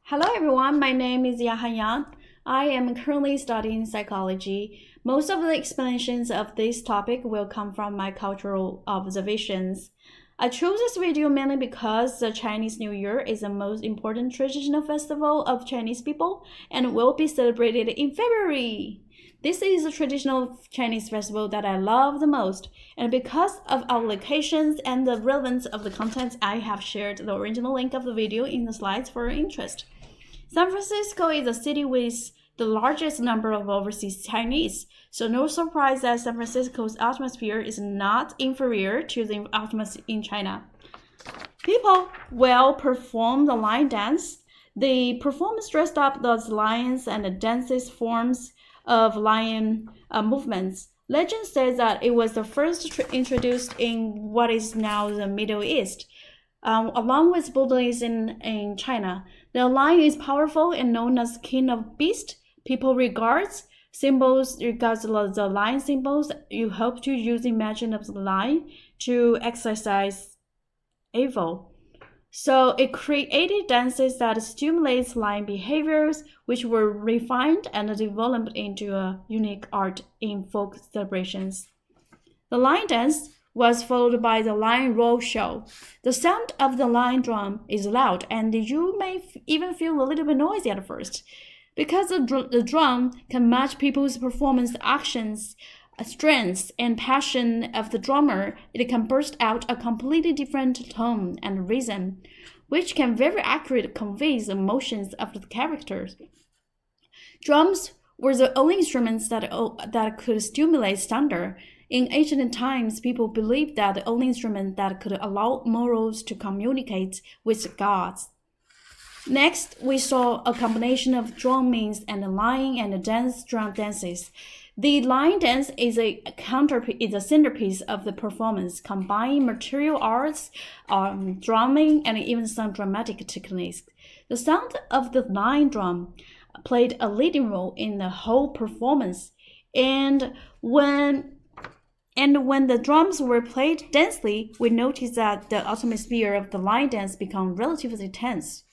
Hello everyone, my name is Yahanyan. I am currently studying psychology. Most of the explanations of this topic will come from my cultural observations. I chose this video mainly because the Chinese New Year is the most important traditional festival of Chinese people and will be celebrated in February. This is a traditional Chinese festival that I love the most, and because of our locations and the relevance of the content, I have shared the original link of the video in the slides for your interest. San Francisco is a city with the largest number of overseas Chinese, so no surprise that San Francisco's atmosphere is not inferior to the atmosphere in China. People will perform the lion dance. The performance dressed up as lions and dances forms of lion movements. Legend says that it was the first introduced in what is now the Middle East. Along with Buddhism in China, the lion is powerful and known as king of beasts. People regards the lion symbols. You hope to use the imagine of the lion to exercise evil. So it created dances that stimulates lion behaviors, which were refined and developed into a unique art in folk celebrations. The lion dance was followed by the lion roll show. The sound of the lion drum is loud, and you may even feel a little bit noisy at first. Because the drum can match people's performance actions, strengths, and passion of the drummer, it can burst out a completely different tone and rhythm, which can very accurately convey the emotions of the characters. Drums were the only instruments that could stimulate thunder. In ancient times, people believed that the only instrument that could allow mortals to communicate with gods. Next, we saw a combination of drummings and lion and dance drum dances. The lion dance is a centerpiece of the performance, combining martial arts, drumming, and even some dramatic techniques. The sound of the lion drum played a leading role in the whole performance, and when the drums were played densely, we noticed that the atmosphere of the lion dance became relatively tense.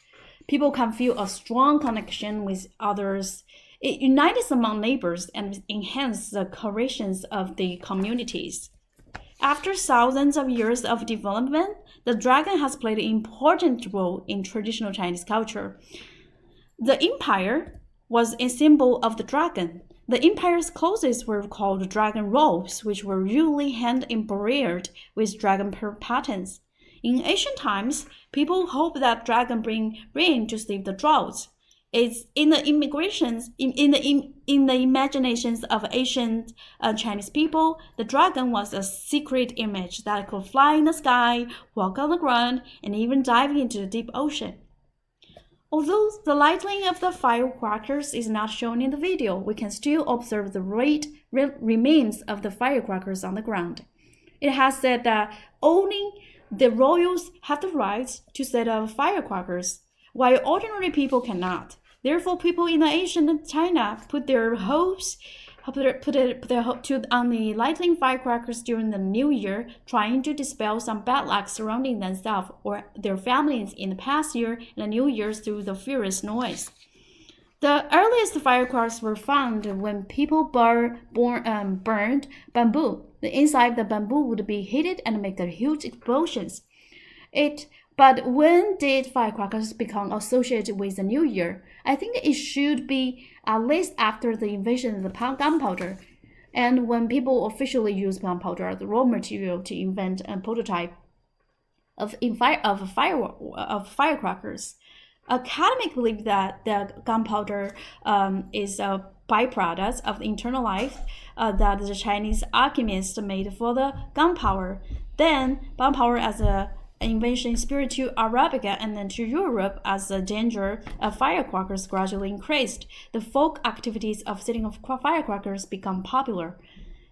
People can feel a strong connection with others. It unites among neighbors and enhances the cohesion of the communities. After thousands of years of development, the dragon has played an important role in traditional Chinese culture. The empire was a symbol of the dragon. The empire's clothes were called dragon robes, which were usually hand-embroidered with dragon patterns. In ancient times, people hoped that dragon bring rain to save the droughts. It's in the imaginations of ancient Chinese people, the dragon was a secret image that could fly in the sky, walk on the ground, and even dive into the deep ocean. Although the lighting of the firecrackers is not shown in the video, we can still observe the remains of the firecrackers on the ground. It has said that only the royals have the right to set off firecrackers, while ordinary people cannot. Therefore, people in the ancient China put their hopes on the lighting firecrackers during the New Year, trying to dispel some bad luck surrounding themselves or their families in the past year and the New Year's through the furious noise. The earliest firecrackers were found when people burned bamboo. The inside of the bamboo would be heated and make huge explosions. But when did firecrackers become associated with the New Year? I think it should be at least after the invention of the gunpowder, and when people officially used gunpowder as the raw material to invent a prototype of firecrackers. Academics believe that the gunpowder is a byproduct of the internal life that the Chinese alchemists made for the gunpowder. Then, gunpowder as an invention spread to Arabica and then to Europe as the danger of firecrackers gradually increased. The folk activities of setting off firecrackers become popular.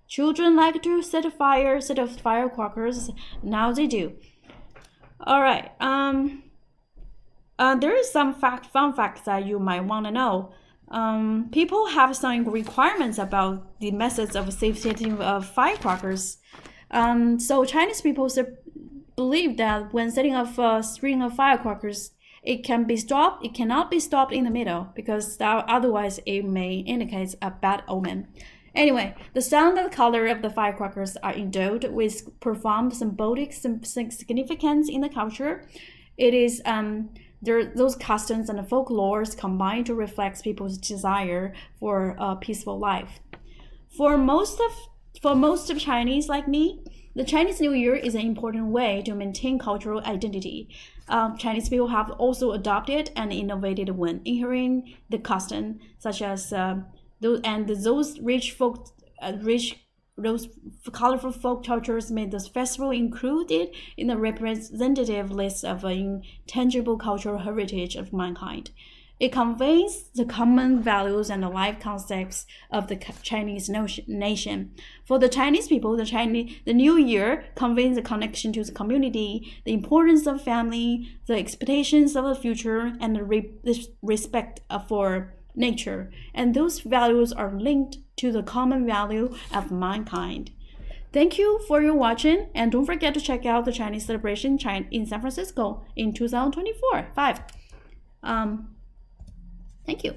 Children like to set off firecrackers. Now they do. All right. There is some fun facts that you might want to know. People have some requirements about the methods of safe setting of firecrackers. So Chinese people believe that when setting off a string of firecrackers, It can be stopped. It cannot be stopped in the middle because otherwise it may indicate a bad omen. Anyway, the sound and the color of the firecrackers are endowed with profound symbolic significance in the culture. It is those customs and folklores combine to reflect people's desire for a peaceful life. For most of Chinese like me, the Chinese New Year is an important way to maintain cultural identity. Chinese people have also adopted and innovated when adhering the custom, such as those those colorful folk cultures made this festival included in the representative list of intangible cultural heritage of mankind. It conveys the common values and the life concepts of the Chinese nation. For the Chinese people, the New Year conveys the connection to the community, the importance of family, the expectations of the future, and the respect for nature. And those values are linked to the common value of mankind. Thank you for your watching, and don't forget to check out the Chinese celebration in San Francisco in 2024. Thank you.